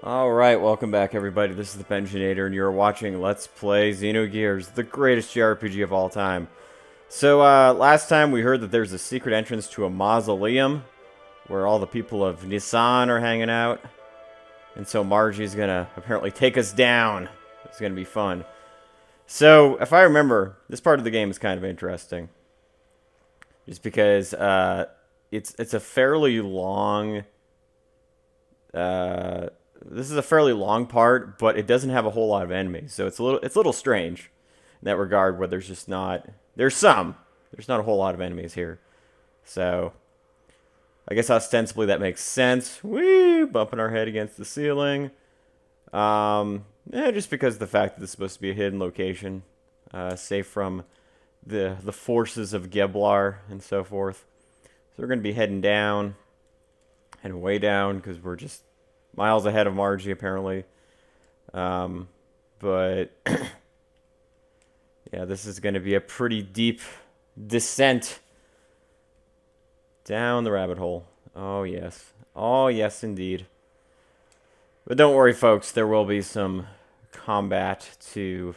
Alright, welcome back everybody. This is the Pensionator and you're watching Let's Play Xenogears, the greatest JRPG of all time. So, last time we heard that there's a secret entrance to a mausoleum where all the people of Nissan are hanging out. And so Margie's gonna apparently take us down. It's gonna be fun. So, if I remember, this part of the game is kind of interesting. Just because, it's a fairly long, this is a fairly long part, but it doesn't have a whole lot of enemies, so it's a little strange in that regard. Where there's just not there's not a whole lot of enemies here, so I guess ostensibly that makes sense. Woo, bumping our head against the ceiling. Yeah, just because of the fact that this is supposed to be a hidden location, safe from the forces of Geblar and so forth. So we're gonna be heading down, heading way down because we're just miles ahead of Margie, apparently. But yeah, this is going to be a pretty deep descent down the rabbit hole. Oh, yes. Oh, yes, indeed. But don't worry, folks. There will be some combat to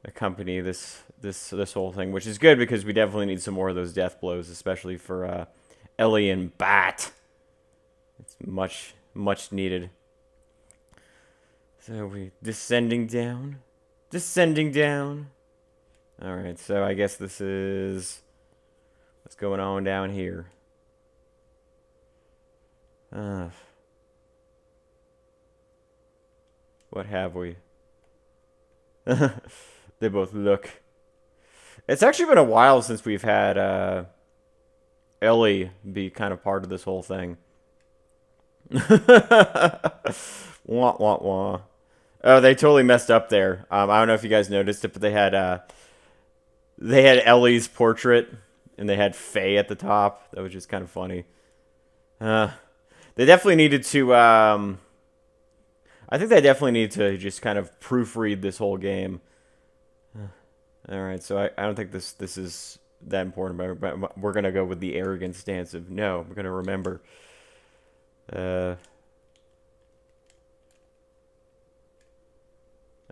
accompany this whole thing, which is good because we definitely need some more of those death blows, especially for Ellie and Bat. It's much needed. So we descending down. Alright, so I guess this is what's going on down here. What have we? They both look. It's actually been a while since we've had Ellie be kind of part of this whole thing. Wah, wah, wah. Oh, they totally messed up there. I don't know if you guys noticed it, but they had Ellie's portrait and they had Faye at the top. That was just kind of funny. They definitely needed to. I think they definitely need to just kind of proofread this whole game. All right, so I don't think this is that important, but we're gonna go with the arrogant stance of no. We're gonna remember.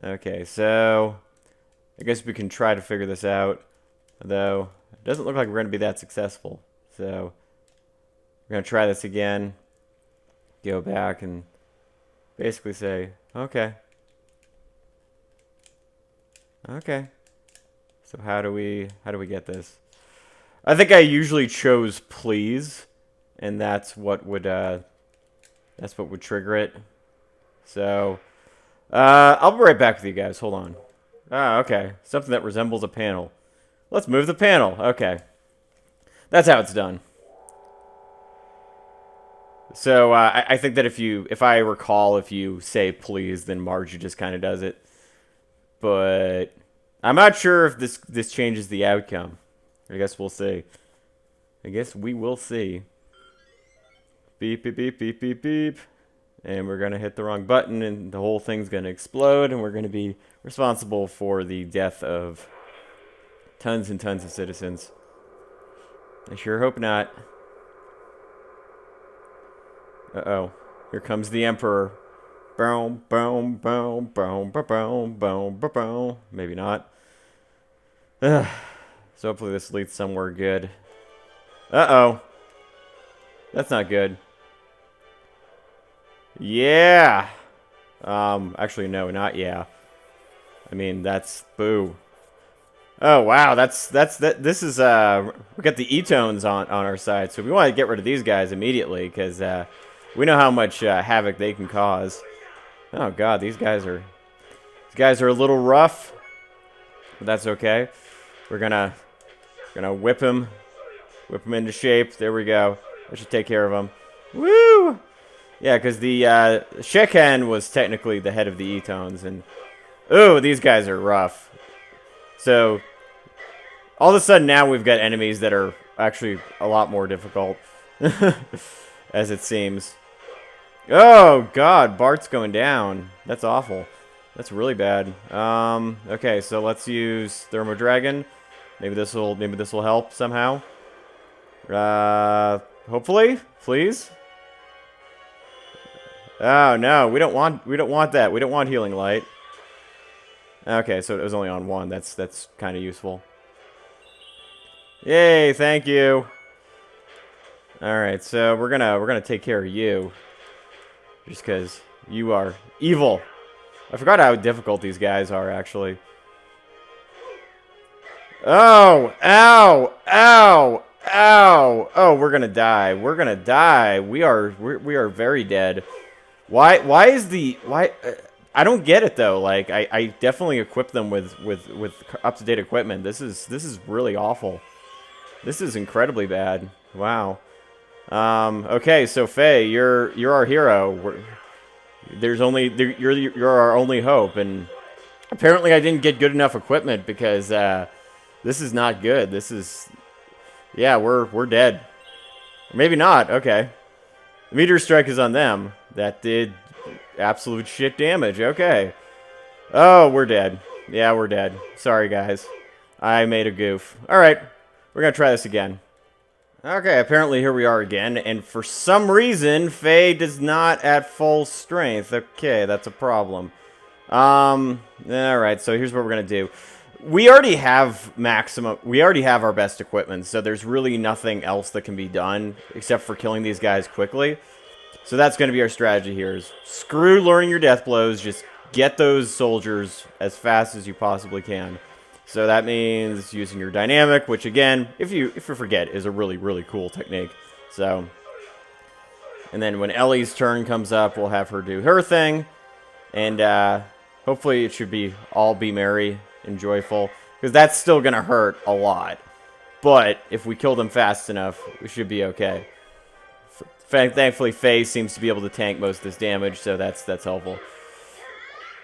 Okay, so I guess we can try to figure this out, though it doesn't look like we're going to be that successful. So we're going to try this again, go back and basically say, okay. So how do we get this? I think I usually chose please, and that's what would trigger it. So I'll be right back with you guys. Hold on. Ah, okay. Something that resembles a panel. Let's move the panel. Okay. That's how it's done. So I think that if I recall, if you say please, then Margie just kind of does it. But I'm not sure if this changes the outcome. I guess we'll see. I guess we will see. Beep, beep, beep, beep, beep, beep. And we're going to hit the wrong button, and the whole thing's going to explode, and we're going to be responsible for the death of tons and tons of citizens. I sure hope not. Uh-oh. Here comes the Emperor. Boom, boom, boom, boom, boom, boom, boom, boom. Maybe not. So hopefully this leads somewhere good. Uh-oh. That's not good. Yeah. Actually, no, not yeah. I mean, that's boo. Oh wow, this is we got the E-tones on our side, so we want to get rid of these guys immediately because we know how much havoc they can cause. Oh god, these guys are a little rough, but that's okay. We're gonna whip him into shape. There we go. That should take care of him. Woo! Yeah, because the Shekan was technically the head of the E-tones, and ooh, these guys are rough. So all of a sudden now we've got enemies that are actually a lot more difficult, as it seems. Oh god, Bart's going down. That's awful. That's really bad. Okay, so let's use Thermo Dragon. Maybe this will help somehow. Hopefully, please. Oh no, we don't want that. We don't want healing light. Okay, so it was only on one. That's kind of useful. Yay, thank you. All right, so we're gonna take care of you, just because you are evil. I forgot how difficult these guys are, actually. Oh, ow, ow, ow. Oh, we're gonna die. We're gonna die. We are very dead. Why is the I don't get it though. Like I definitely equip them with up-to-date equipment. This is really awful. This is incredibly bad. Wow. Okay, so Faye, you're our hero. You're our only hope, and apparently I didn't get good enough equipment because this is not good. This is, yeah, we're dead. Maybe not. Okay, the meteor strike is on them. That did absolute shit damage. Okay. Oh, we're dead. Yeah, we're dead. Sorry, guys. I made a goof. All right, we're gonna try this again. Okay, apparently here we are again, and for some reason, Faye does not at full strength. Okay, that's a problem. Alright, so here's what we're gonna do. We already have our best equipment, so there's really nothing else that can be done, except for killing these guys quickly. So that's gonna be our strategy here, is screw learning your death blows, just get those soldiers as fast as you possibly can. So that means using your dynamic, which again, if you forget, is a really cool technique. So, and then when Ellie's turn comes up, we'll have her do her thing, and hopefully it should all be merry and joyful, because that's still gonna hurt a lot. But if we kill them fast enough, we should be okay. Thankfully, Faye seems to be able to tank most of this damage, so that's helpful.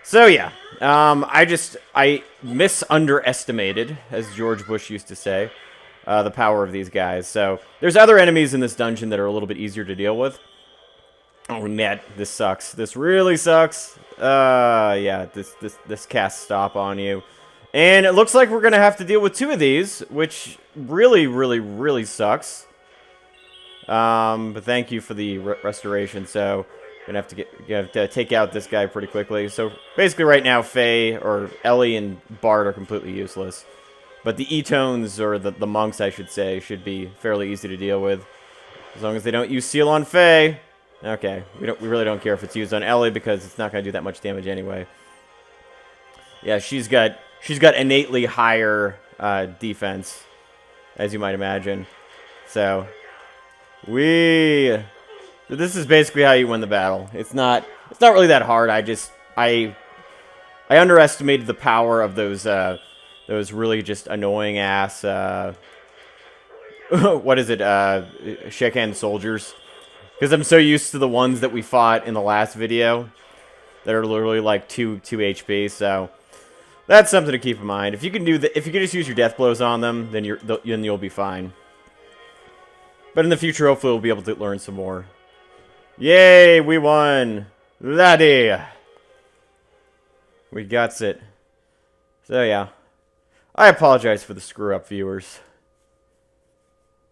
So yeah, I misunderestimated, as George Bush used to say, the power of these guys. So there's other enemies in this dungeon that are a little bit easier to deal with. Oh man, this sucks. This really sucks. Yeah, this cast stop on you, and it looks like we're gonna have to deal with two of these, which really sucks. But thank you for the restoration. So. Gonna have to take out this guy pretty quickly. So basically right now Faye or Ellie and Bart are completely useless. But the E-tones, or the monks I should say, should be fairly easy to deal with. As long as they don't use seal on Faye. Okay, we really don't care if it's used on Ellie because it's not gonna do that much damage anyway. Yeah, she's got innately higher defense, as you might imagine. So this is basically how you win the battle. It's not really that hard. I underestimated the power of those really just annoying ass what is it? Shechan soldiers. Because I'm so used to the ones that we fought in the last video that are literally like 2 HP. So that's something to keep in mind. If you can just use your death blows on them, then you'll be fine. But in the future, hopefully, we'll be able to learn some more. Yay, we won! Laddie! We got it. So, yeah. I apologize for the screw-up, viewers.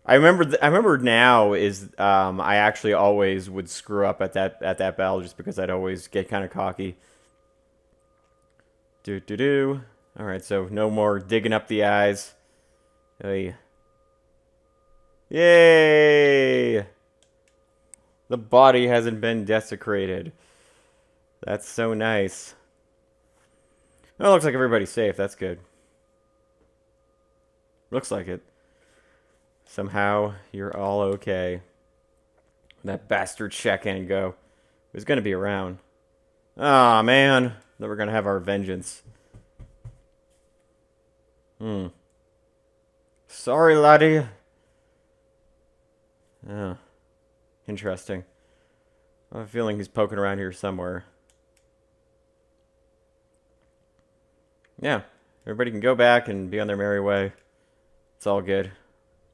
I remember now is, I actually always would screw up at that battle just because I'd always get kind of cocky. Alright, so no more digging up the eyes. Hey. Yay! The body hasn't been desecrated. That's so nice. Well, it looks like everybody's safe. That's good. Looks like it. Somehow, you're all okay. That bastard check-in go. Who's gonna be around? Aw, man. Then we're gonna have our vengeance. Sorry, laddie. Oh. Interesting. I have a feeling he's poking around here somewhere. Yeah. Everybody can go back and be on their merry way. It's all good.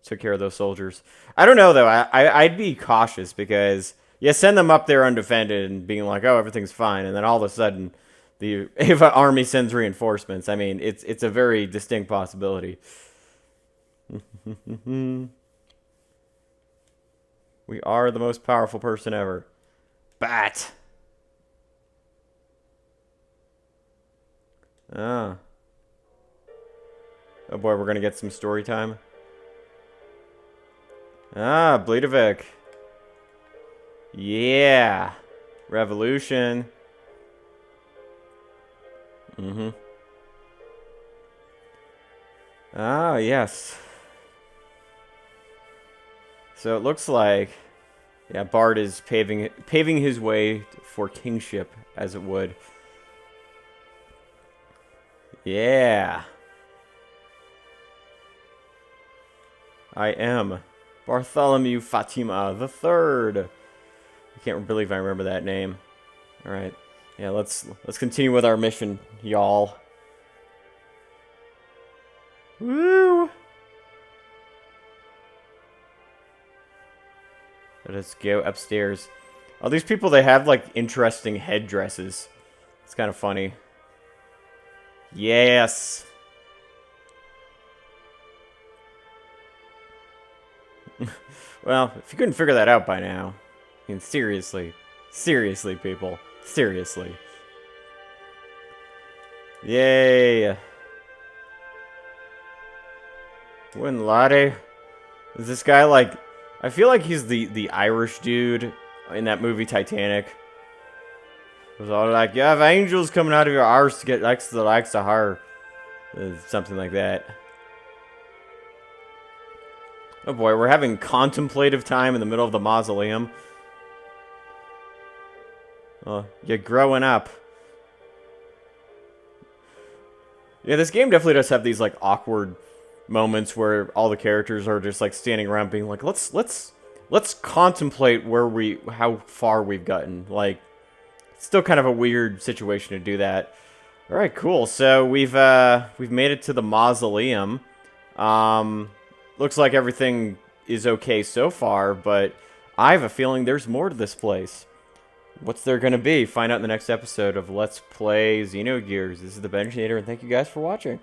Took care of those soldiers. I don't know, though. I'd be cautious because you send them up there undefended and being like, oh, everything's fine. And then all of a sudden, the Ava army sends reinforcements. I mean, it's a very distinct possibility. We are the most powerful person ever. Bat! Ah. Oh boy, we're gonna get some story time. Ah, Bleedovic. Yeah. Revolution. Mm-hmm. Ah, yes. So it looks like, yeah, Bard is paving his way for kingship, as it would. Yeah. I am Bartholomew Fatima the Third. I can't believe I remember that name. All right. Yeah, let's continue with our mission, y'all. Woo! Let us go upstairs. Oh, these people, they have, like, interesting headdresses. It's kind of funny. Yes! Well, if you couldn't figure that out by now. I mean, seriously. Seriously, people. Seriously. Yay! Win latte. Is this guy like... I feel like he's the Irish dude in that movie Titanic. It was all like, you have angels coming out of your arse to get next to the likes of her. Something like that. Oh boy, we're having contemplative time in the middle of the mausoleum. Oh, you're growing up. Yeah, this game definitely does have these like awkward moments where all the characters are just like standing around being like, let's contemplate how far we've gotten. Like, it's still kind of a weird situation to do that. All right, cool. So we've made it to the mausoleum. Looks like everything is okay so far, but I have a feeling there's more to this place. What's there going to be? Find out in the next episode of Let's Play Xenogears. This is the Benchinator, and thank you guys for watching.